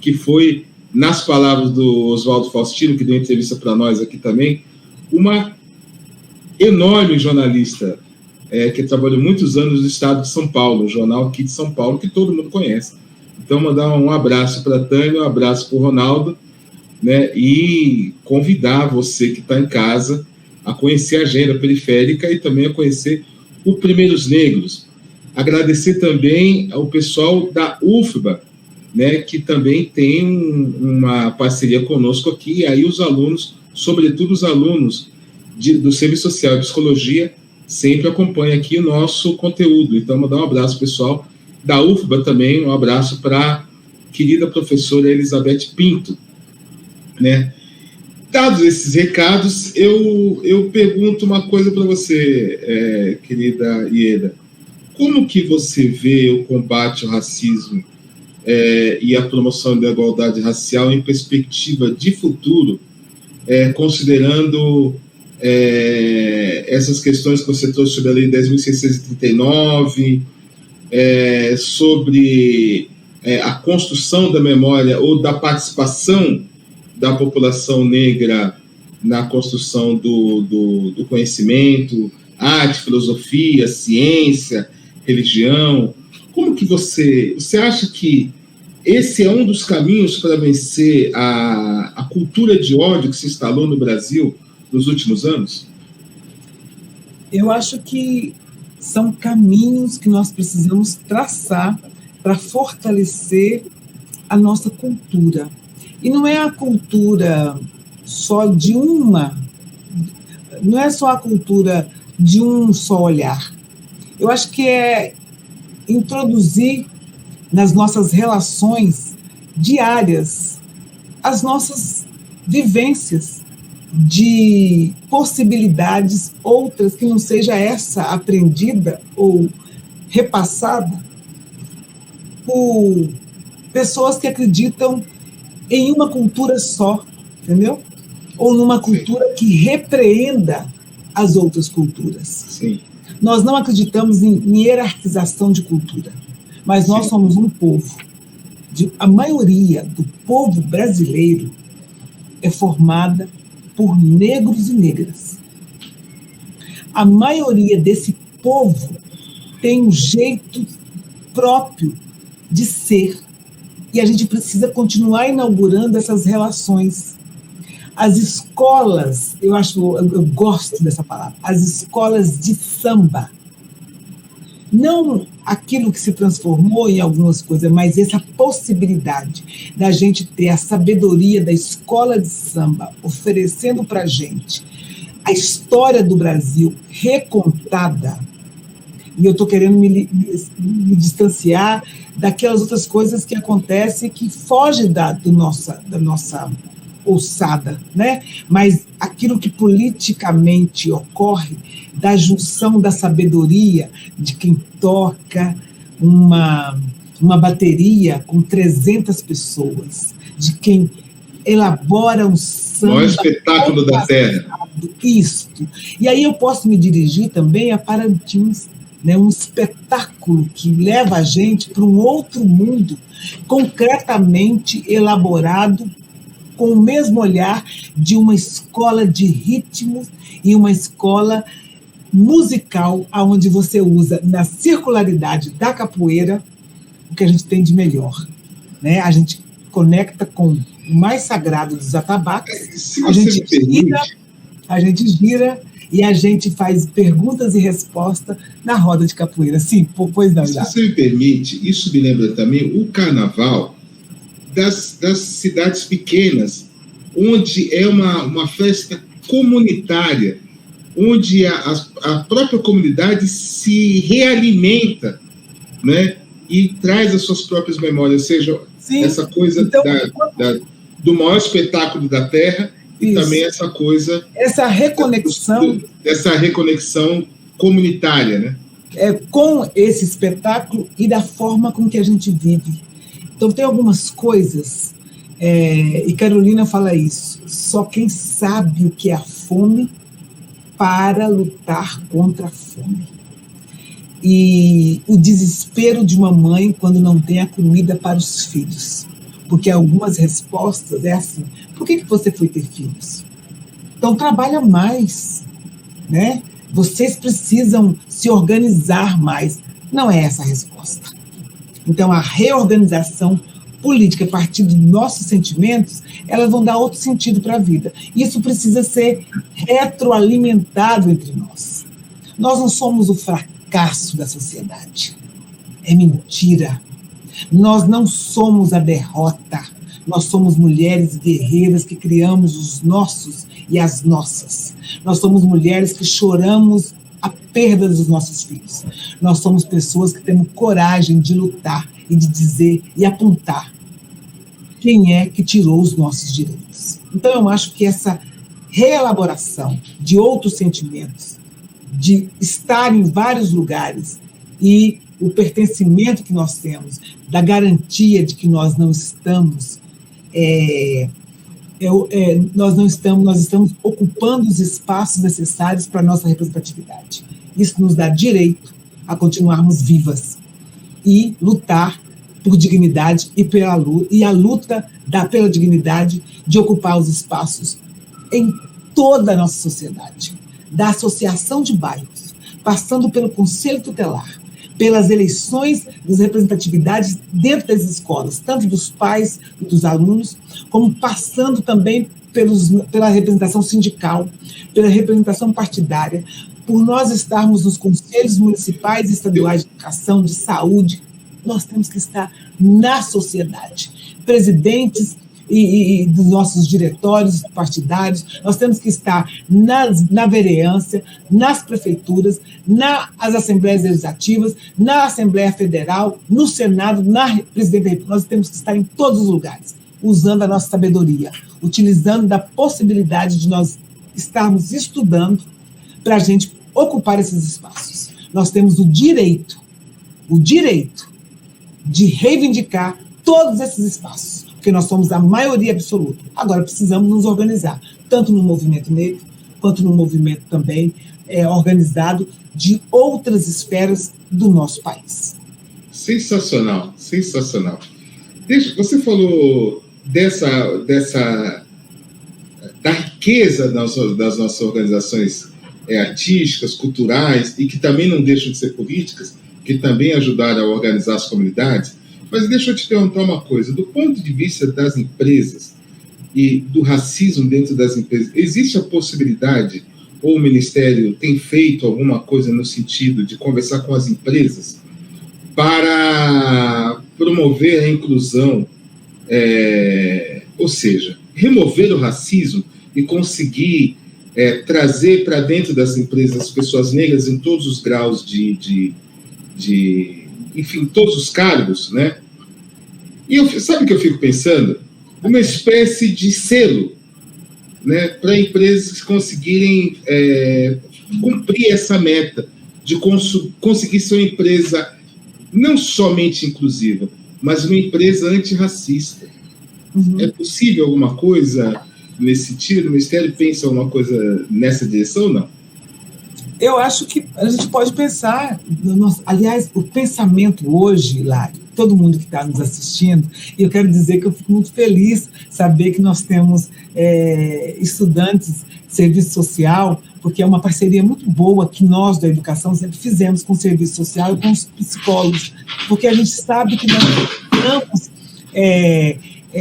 que foi, nas palavras do Oswaldo Faustino, que deu entrevista para nós aqui também, uma enorme jornalista, que trabalhou muitos anos no estado de São Paulo, o jornal aqui de São Paulo, que todo mundo conhece. Então, mandar um abraço para a Tânia, um abraço para o Ronaldo, né, e convidar você que está em casa a conhecer a agenda periférica e também a conhecer o Primeiros Negros. Agradecer também ao pessoal da UFBA, né, que também tem uma parceria conosco aqui, e aí os alunos, sobretudo os alunos do Serviço Social e Psicologia, sempre acompanham aqui o nosso conteúdo. Então, mandar um abraço, pessoal, da UFBA também, um abraço para a querida professora Elizabeth Pinto, né? Dados esses recados, eu pergunto uma coisa para você, querida Ieda. Como que você vê o combate ao racismo e a promoção da igualdade racial em perspectiva de futuro, considerando essas questões que você trouxe sobre a Lei 10.639, sobre a construção da memória ou da participação da população negra na construção do conhecimento, arte, filosofia, ciência, religião? Como que você acha que esse é um dos caminhos para vencer a cultura de ódio que se instalou no Brasil nos últimos anos? Eu acho que são caminhos que nós precisamos traçar para fortalecer a nossa cultura. E não é a cultura só de não é só a cultura de um só olhar. Eu acho que é introduzir nas nossas relações diárias as nossas vivências de possibilidades outras que não seja essa aprendida ou repassada por pessoas que acreditam em uma cultura só, entendeu? Ou numa cultura que repreenda as outras culturas. Sim. Nós não acreditamos em hierarquização de cultura, mas nós somos um povo. A maioria do povo brasileiro é formada por negros e negras. A maioria desse povo tem um jeito próprio de ser. E a gente precisa continuar inaugurando essas relações. As escolas, eu gosto dessa palavra, as escolas de samba, não aquilo que se transformou em algumas coisas, mas essa possibilidade da gente ter a sabedoria da escola de samba oferecendo para a gente a história do Brasil recontada. E eu estou querendo me distanciar daquelas outras coisas que acontecem que fogem da nossa ossada, né? Mas aquilo que politicamente ocorre, da junção da sabedoria de quem toca uma bateria com 300 pessoas, de quem elabora um samba. O maior espetáculo da terra. Isto. E aí eu posso me dirigir também a Parintins, né, um espetáculo que leva a gente para um outro mundo, concretamente elaborado com o mesmo olhar de uma escola de ritmos e uma escola musical, onde você usa na circularidade da capoeira o que a gente tem de melhor, né? A gente conecta com o mais sagrado dos atabaques, Se você me permite, a gente gira e a gente faz perguntas e respostas na roda de capoeira. Sim, pois não, se você me permite, isso me lembra também o carnaval das cidades pequenas, onde é uma festa comunitária, onde a própria comunidade se realimenta, né, e traz as suas próprias memórias, ou seja, sim, essa coisa então, do maior espetáculo da Terra, e isso, também essa coisa... Essa reconexão... Essa reconexão comunitária, né? Com esse espetáculo e da forma com que a gente vive. Então, tem algumas coisas, e Carolina fala isso, só quem sabe o que é a fome para lutar contra a fome. E o desespero de uma mãe quando não tem a comida para os filhos. Porque algumas respostas é assim, por que você foi ter filhos? Então trabalha mais, né? Vocês precisam se organizar mais. Não é essa a resposta. Então a reorganização política a partir dos nossos sentimentos, elas vão dar outro sentido para a vida. Isso precisa ser retroalimentado entre nós. Nós não somos o fracasso da sociedade. É mentira. Nós não somos a derrota. Nós somos mulheres guerreiras que criamos os nossos e as nossas. Nós somos mulheres que choramos a perda dos nossos filhos. Nós somos pessoas que temos coragem de lutar e de dizer e apontar quem é que tirou os nossos direitos. Então, eu acho que essa reelaboração de outros sentimentos, de estar em vários lugares e o pertencimento que nós temos, da garantia de que nós não estamos, nós estamos ocupando os espaços necessários para a nossa representatividade. Isso nos dá direito a continuarmos vivas e lutar por dignidade e a luta pela dignidade de ocupar os espaços em toda a nossa sociedade, da associação de bairros, passando pelo Conselho Tutelar, pelas eleições das representatividades dentro das escolas, tanto dos pais e dos alunos, como passando também pela representação sindical, pela representação partidária, por nós estarmos nos conselhos municipais e estaduais de educação, de saúde. Nós temos que estar na sociedade, presidentes e dos nossos diretórios partidários, nós temos que estar na vereança, nas prefeituras, nas assembleias legislativas, na Assembleia Federal, no Senado, na Presidência da República. Nós temos que estar em todos os lugares, usando a nossa sabedoria, utilizando da possibilidade de nós estarmos estudando para a gente ocupar esses espaços. Nós temos o direito de reivindicar todos esses espaços, porque nós somos a maioria absoluta. Agora precisamos nos organizar, tanto no movimento negro, quanto no movimento também organizado de outras esferas do nosso país. Sensacional, sensacional. Você falou da riqueza das nossas organizações artísticas, culturais, e que também não deixam de ser políticas, que também ajudaram a organizar as comunidades. Mas deixa eu te perguntar uma coisa, do ponto de vista das empresas e do racismo dentro das empresas, existe a possibilidade, ou o Ministério tem feito alguma coisa no sentido de conversar com as empresas para promover a inclusão, ou seja, remover o racismo e conseguir trazer para dentro das empresas as pessoas negras em todos os graus enfim, todos os cargos, né? E sabe o que eu fico pensando? Uma espécie de selo, né, para empresas conseguirem cumprir essa meta de conseguir ser uma empresa não somente inclusiva, mas uma empresa antirracista. Uhum. É possível alguma coisa nesse sentido? O Ministério pensa alguma coisa nessa direção ou não? Eu acho que a gente pode pensar, aliás, o pensamento hoje, Hilário, todo mundo que está nos assistindo, e eu quero dizer que eu fico muito feliz saber que nós temos estudantes de serviço social, porque é uma parceria muito boa que nós da educação sempre fizemos com o serviço social e com os psicólogos, porque a gente sabe que nós precisamos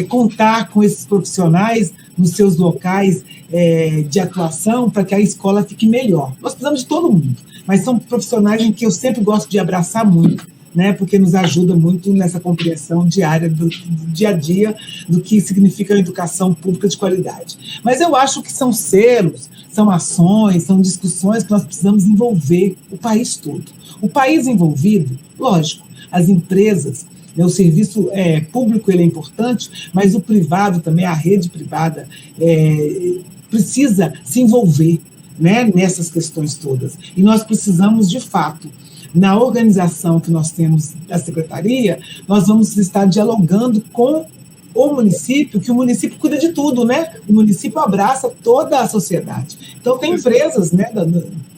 contar com esses profissionais nos seus locais de atuação para que a escola fique melhor. Nós precisamos de todo mundo, mas são profissionais em que eu sempre gosto de abraçar muito, né, porque nos ajuda muito nessa compreensão diária do dia a dia do que significa a educação pública de qualidade. Mas eu acho que são selos, são ações, são discussões que nós precisamos envolver o país todo. O país envolvido, lógico, as empresas, o serviço público ele é importante, mas o privado também, a rede privada, precisa se envolver, né, nessas questões todas. E nós precisamos, de fato, na organização que nós temos da secretaria, nós vamos estar dialogando com o município, que o município cuida de tudo, né? O município abraça toda a sociedade. Então, tem empresas, né,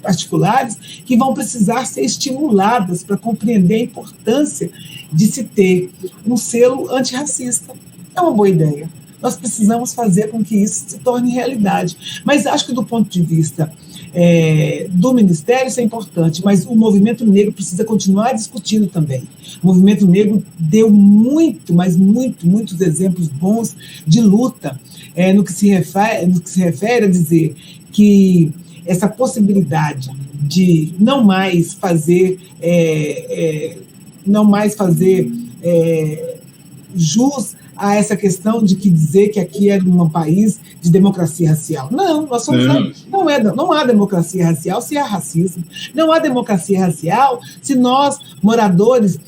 particulares que vão precisar ser estimuladas para compreender a importância de se ter um selo antirracista. É uma boa ideia. Nós precisamos fazer com que isso se torne realidade. Mas acho que, do ponto de vista do Ministério, isso é importante, mas o movimento negro precisa continuar discutindo também. O movimento negro deu muitos exemplos bons de luta no que se refere a dizer que essa possibilidade de não mais fazer jus a essa questão de que dizer que aqui é um país de democracia racial. Não, nós somos não há democracia racial se há racismo. Não há democracia racial se nós, moradores,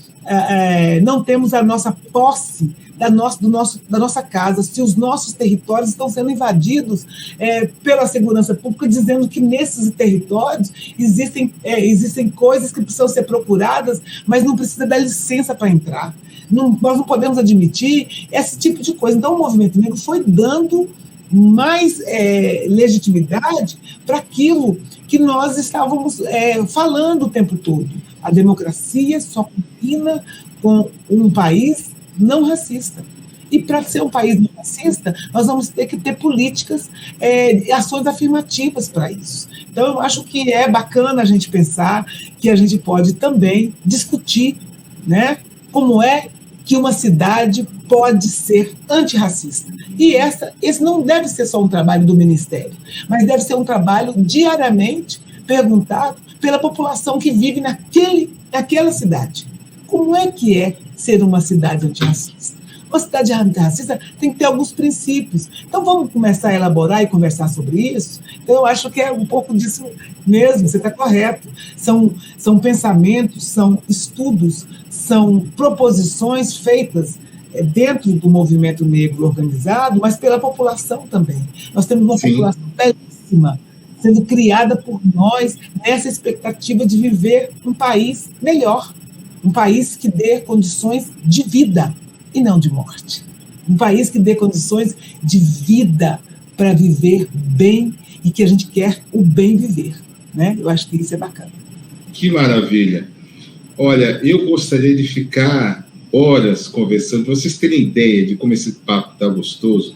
não temos a nossa posse da nossa casa, se os nossos territórios estão sendo invadidos pela segurança pública, dizendo que nesses territórios existem coisas que precisam ser procuradas, mas não precisa dar licença para entrar. Nós não podemos admitir esse tipo de coisa. Então, o movimento negro foi dando mais legitimidade para aquilo que nós estávamos falando o tempo todo. A democracia só combina com um país não racista. E para ser um país não racista, nós vamos ter que ter políticas, ações afirmativas para isso. Então, eu acho que é bacana a gente pensar que a gente pode também discutir, né, como é que uma cidade pode ser antirracista. E esse não deve ser só um trabalho do Ministério, mas deve ser um trabalho diariamente perguntado pela população que vive naquela cidade. Como é que é ser uma cidade antirracista? Uma cidade antirracista tem que ter alguns princípios. Então, vamos começar a elaborar e conversar sobre isso? Então, eu acho que é um pouco disso mesmo, você está correto. São pensamentos, são estudos, são proposições feitas dentro do movimento negro organizado, mas pela população também. Nós temos uma população belíssima, sendo criada por nós nessa expectativa de viver um país melhor, um país que dê condições de vida e não de morte. Um país que dê condições de vida para viver bem e que a gente quer o bem viver, né? Eu acho que isso é bacana. Que maravilha. Olha, eu gostaria de ficar horas conversando, para vocês terem ideia de como esse papo está gostoso.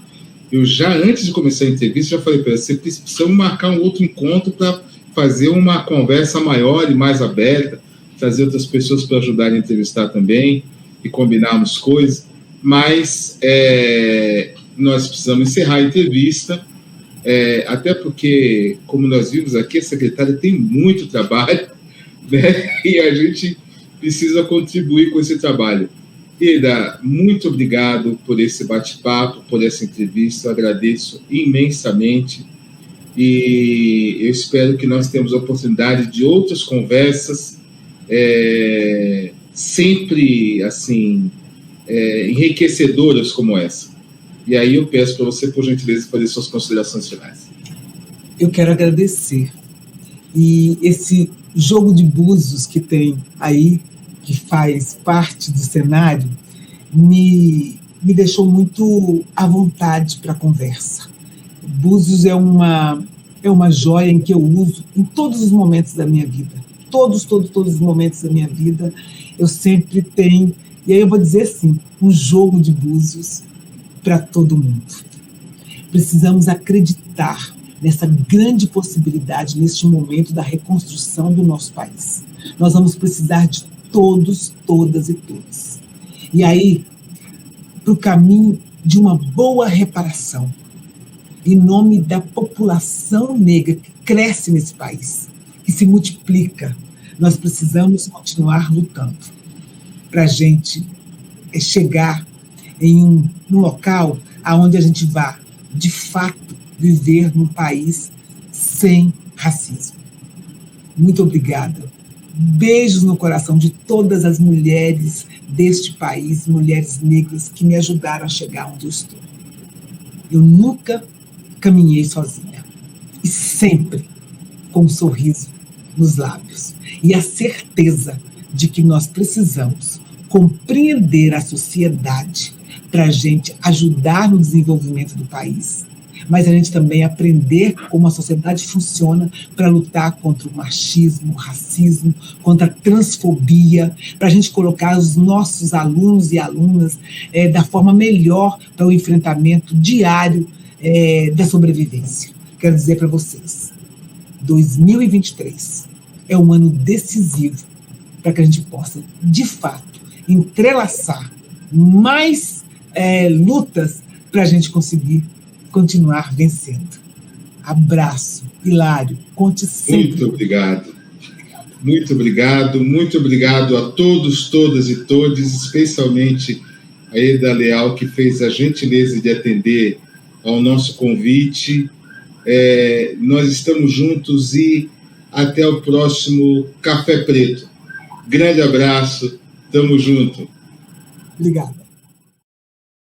Eu já, antes de começar a entrevista, já falei para você, precisamos marcar um outro encontro para fazer uma conversa maior e mais aberta, trazer outras pessoas para ajudarem a entrevistar também e combinarmos coisas. Mas nós precisamos encerrar a entrevista, até porque, como nós vimos aqui, a secretária tem muito trabalho, né? E a gente precisa contribuir com esse trabalho. Ida, muito obrigado por esse bate-papo, por essa entrevista, eu agradeço imensamente e eu espero que nós tenhamos a oportunidade de outras conversas, sempre assim, enriquecedoras como essa. E aí eu peço para você, por gentileza, fazer suas considerações finais. Eu quero agradecer. E esse jogo de búzios que tem aí, que faz parte do cenário, me deixou muito à vontade para a conversa. Búzios é uma joia em que eu uso em todos os momentos da minha vida. Todos os momentos da minha vida, eu sempre tenho. E aí eu vou dizer assim, um jogo de búzios para todo mundo. Precisamos acreditar nessa grande possibilidade, neste momento da reconstrução do nosso país. Nós vamos precisar de todos, todas e todos. E aí, para o caminho de uma boa reparação, em nome da população negra que cresce nesse país, que se multiplica. Nós precisamos continuar lutando para a gente chegar em um local onde a gente vá, de fato, viver num país sem racismo. Muito obrigada. Beijos no coração de todas as mulheres deste país, mulheres negras que me ajudaram a chegar onde eu estou. Eu nunca caminhei sozinha, e sempre com um sorriso nos lábios e a certeza de que nós precisamos compreender a sociedade para a gente ajudar no desenvolvimento do país, mas a gente também aprender como a sociedade funciona para lutar contra o machismo, o racismo, contra a transfobia, para a gente colocar os nossos alunos e alunas da forma melhor para o enfrentamento diário da sobrevivência. Quero dizer para vocês, 2023 é um ano decisivo para que a gente possa, de fato, entrelaçar mais lutas para a gente conseguir continuar vencendo. Abraço, Hilário, conte sempre. Muito obrigado. Muito obrigado, muito obrigado a todos, todas e todos, especialmente a Eda Leal, que fez a gentileza de atender ao nosso convite. Nós estamos juntos e até o próximo Café Preto. Grande abraço, tamo junto. Obrigada.